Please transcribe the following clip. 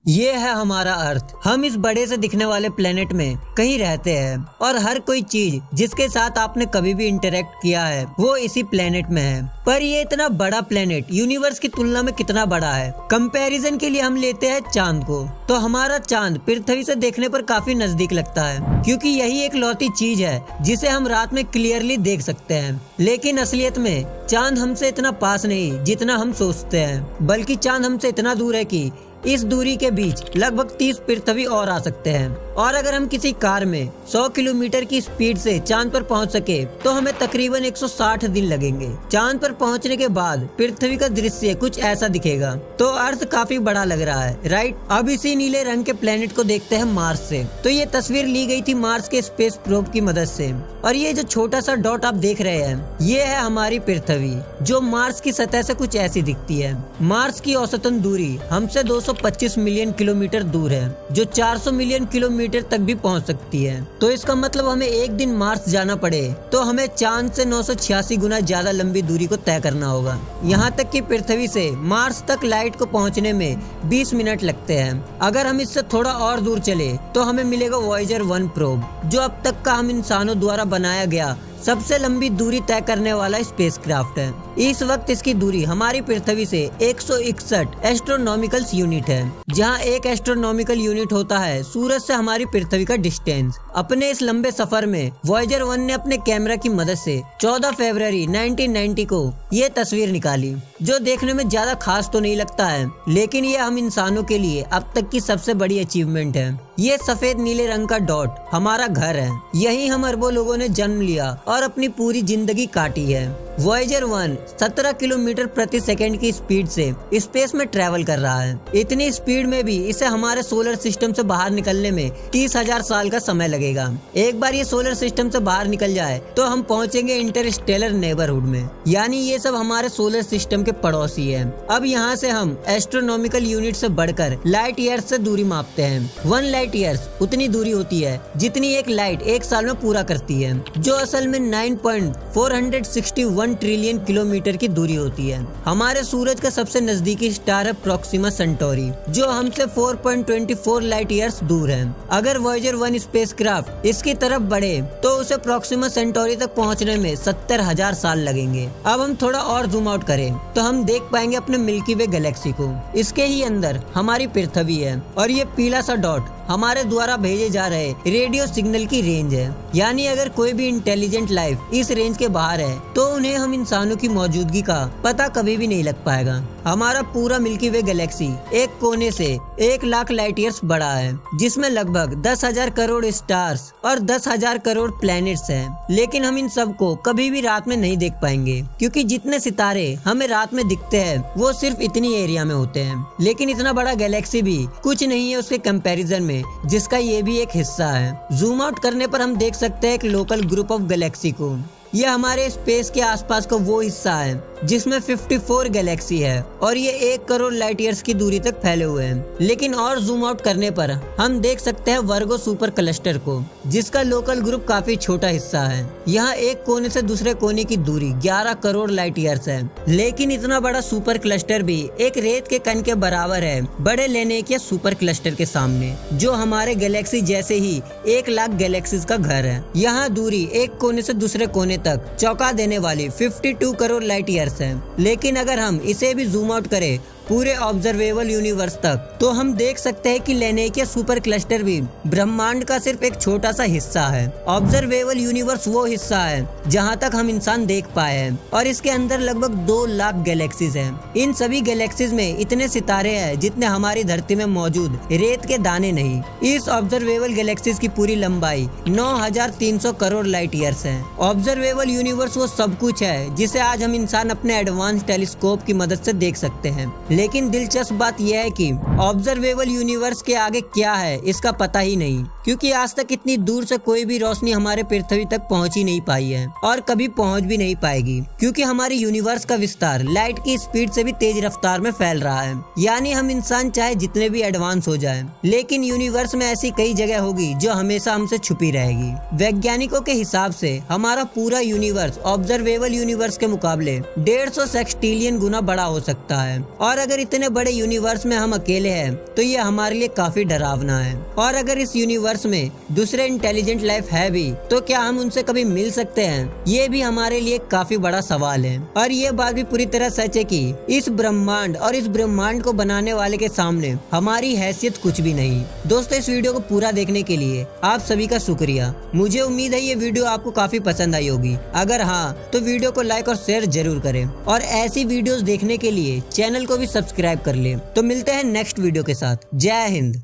ये है हमारा अर्थ। हम इस बड़े से दिखने वाले प्लेनेट में कहीं रहते हैं और हर कोई चीज जिसके साथ आपने कभी भी इंटरेक्ट किया है वो इसी प्लेनेट में है। पर ये इतना बड़ा प्लेनेट यूनिवर्स की तुलना में कितना बड़ा है? कंपैरिजन के लिए हम लेते हैं चांद को, तो हमारा चांद पृथ्वी से देखने पर काफी नजदीक लगता है, क्योंकि यही एक लौती चीज है जिसे हम रात में क्लियरली देख सकते हैं। लेकिन असलियत में चांद हमसे इतना पास नहीं जितना हम सोचते हैं, बल्कि चांद हमसे इतना दूर है कि इस दूरी के बीच लगभग 30 पृथ्वी और आ सकते हैं। और अगर हम किसी कार में 100 किलोमीटर की स्पीड से चांद पर पहुंच सके तो हमें तकरीबन 160 दिन लगेंगे। चांद पर पहुंचने के बाद पृथ्वी का दृश्य कुछ ऐसा दिखेगा। तो अर्थ काफी बड़ा लग रहा है, राइट? अब इसी नीले रंग के प्लेनेट को देखते हैं मार्स से। तो ये तस्वीर ली गई थी मार्स के स्पेस प्रोब की मदद से, और ये जो छोटा सा डॉट आप देख रहे हैं ये है हमारी पृथ्वी, जो मार्स की सतह से कुछ ऐसी दिखती है। मार्स की औसतन दूरी हमसे 225 मिलियन किलोमीटर दूर है, जो 400 मिलियन किलोमीटर तक भी पहुंच सकती है। तो इसका मतलब हमें एक दिन मार्स जाना पड़े तो हमें चांद से 986 गुना ज्यादा लंबी दूरी को तय करना होगा। यहाँ तक कि पृथ्वी से मार्स तक लाइट को पहुँचने में 20 मिनट लगते हैं। अगर हम इससे थोड़ा और दूर चले तो हमें मिलेगा वॉयेजर 1 प्रोब, जो अब तक का हम इंसानों द्वारा बनाया गया सबसे लंबी दूरी तय करने वाला स्पेसक्राफ्ट है। इस वक्त इसकी दूरी हमारी पृथ्वी से 161 एस्ट्रोनॉमिकल यूनिट है, जहां एक एस्ट्रोनॉमिकल यूनिट होता है सूरज से हमारी पृथ्वी का डिस्टेंस। अपने इस लंबे सफर में वॉयेजर 1 ने अपने कैमरा की मदद से 14 फरवरी 1990 को ये तस्वीर निकाली, जो देखने में ज्यादा खास तो नहीं लगता है, लेकिन ये हम इंसानों के लिए अब तक की सबसे बड़ी अचीवमेंट है। ये सफेद नीले रंग का डॉट हमारा घर है। यही हम अरबों लोगों ने जन्म लिया और अपनी पूरी जिंदगी काटी है। वॉयेजर 1 17 किलोमीटर प्रति सेकंड की स्पीड से स्पेस में ट्रेवल कर रहा है। इतनी स्पीड में भी इसे हमारे सोलर सिस्टम से बाहर निकलने में 30,000 साल का समय लगेगा। एक बार ये सोलर सिस्टम से बाहर निकल जाए तो हम पहुंचेंगे इंटरस्टेलर नेबरहुड में, यानी ये सब हमारे सोलर सिस्टम के पड़ोसी है। अब यहाँ से हम एस्ट्रोनॉमिकल यूनिट से बढ़कर लाइट ईयर्स से दूरी मापते हैं। 1 लाइट ईयर्स उतनी दूरी होती है जितनी एक लाइट एक साल में पूरा करती है, जो असल में 9.461 ट्रिलियन किलोमीटर की दूरी होती है। हमारे सूरज का सबसे नजदीकी स्टार है प्रोक्सिमा सेंटोरी, जो हमसे 4.24 लाइट ईयर्स दूर है। अगर वॉयेजर 1 स्पेसक्राफ्ट इसकी तरफ बढ़े तो उसे प्रोक्सिमा सेंटोरी तक पहुंचने में 70,000 साल लगेंगे। अब हम थोड़ा और जूम आउट करें तो हम देख पाएंगे अपने मिल्की वे गैलेक्सी को। इसके ही अंदर हमारी पृथ्वी है, और ये पीला सा डॉट हमारे द्वारा भेजे जा रहे रेडियो सिग्नल की रेंज है। यानी अगर कोई भी इंटेलिजेंट लाइफ इस रेंज के बाहर है तो उन्हें हम इंसानों की मौजूदगी का पता कभी भी नहीं लग पाएगा। हमारा पूरा मिल्की वे गैलेक्सी एक कोने से 1 लाख लाइट ईयर्स बड़ा है, जिसमें लगभग 10,000 करोड़ स्टार्स और 10,000 करोड़ प्लैनेट्स हैं। लेकिन हम इन सब को कभी भी रात में नहीं देख पाएंगे, क्योंकि जितने सितारे हमें रात में दिखते हैं वो सिर्फ इतनी एरिया में होते हैं। लेकिन इतना बड़ा गैलेक्सी भी कुछ नहीं है उसके कंपैरिजन में, जिसका ये भी एक हिस्सा है। जूम आउट करने पर हम देख सकते हैं एक लोकल ग्रुप ऑफ गैलेक्सी को। यह हमारे स्पेस के आसपास का वो हिस्सा है जिसमें 54 गैलेक्सी है, और ये 1 करोड़ लाइट ईयर्स की दूरी तक फैले हुए हैं। लेकिन और जूम आउट करने पर हम देख सकते हैं वर्गो सुपर क्लस्टर को, जिसका लोकल ग्रुप काफी छोटा हिस्सा है। यहाँ एक कोने से दूसरे कोने की दूरी 11 करोड़ लाइट ईयर्स है। लेकिन इतना बड़ा सुपर क्लस्टर भी एक रेत के कण के बराबर है बड़े लेनेकिया सुपर क्लस्टर के सामने, जो हमारे गैलेक्सी जैसे ही 1 लाख गैलेक्सीज का घर है। यहाँ दूरी एक कोने से दूसरे कोने तक चौंका देने वाली 52 करोड़ लाइट ईयर्स है। लेकिन अगर हम इसे भी जूम आउट करें पूरे ऑब्जर्वेबल यूनिवर्स तक, तो हम देख सकते हैं कि लेनेकिया सुपर क्लस्टर भी ब्रह्मांड का सिर्फ एक छोटा सा हिस्सा है। ऑब्जर्वेबल यूनिवर्स वो हिस्सा है जहां तक हम इंसान देख पाए हैं, और इसके अंदर लगभग 2 लाख गैलेक्सीज हैं। इन सभी गैलेक्सीज में इतने सितारे हैं जितने हमारी धरती में मौजूद रेत के दाने नहीं। इस ऑब्जर्वेबल गैलेक्सीज की पूरी लंबाई 9,300 करोड़ लाइट ईयर्स है। ऑब्जर्वेबल यूनिवर्स वो सब कुछ है जिसे आज हम इंसान अपने एडवांस टेलीस्कोप की मदद से देख सकते हैं। लेकिन दिलचस्प बात यह है कि ऑब्जर्वेबल यूनिवर्स के आगे क्या है इसका पता ही नहीं, क्योंकि आज तक इतनी दूर से कोई भी रोशनी हमारे पृथ्वी तक पहुंच ही नहीं पाई है, और कभी पहुंच भी नहीं पाएगी, क्योंकि हमारे यूनिवर्स का विस्तार लाइट की स्पीड से भी तेज रफ्तार में फैल रहा है। यानी हम इंसान चाहे जितने भी एडवांस हो जाए, लेकिन यूनिवर्स में ऐसी कई जगह होगी जो हमेशा हमसे छुपी रहेगी। वैज्ञानिकों के हिसाब से हमारा पूरा यूनिवर्स ऑब्जर्वेबल यूनिवर्स के मुकाबले 150 सेक्सटिलियन गुना बड़ा हो सकता है। और अगर इतने बड़े यूनिवर्स में हम अकेले हैं तो ये हमारे लिए काफी डरावना है। और अगर इस यूनिवर्स में दूसरे इंटेलिजेंट लाइफ है भी तो क्या हम उनसे कभी मिल सकते हैं, ये भी हमारे लिए काफी बड़ा सवाल है। और ये बात भी पूरी तरह सच है कि इस ब्रह्मांड और इस ब्रह्मांड को बनाने वाले के सामने हमारी हैसियत कुछ भी नहीं। दोस्तों, इस वीडियो को पूरा देखने के लिए आप सभी का शुक्रिया। मुझे उम्मीद है ये वीडियो आपको काफी पसंद आई होगी। अगर हाँ तो वीडियो को लाइक और शेयर जरूर करें और ऐसी वीडियोस देखने के लिए चैनल को भी सब्सक्राइब कर ले। तो मिलते हैं नेक्स्ट वीडियो के साथ। जय हिंद।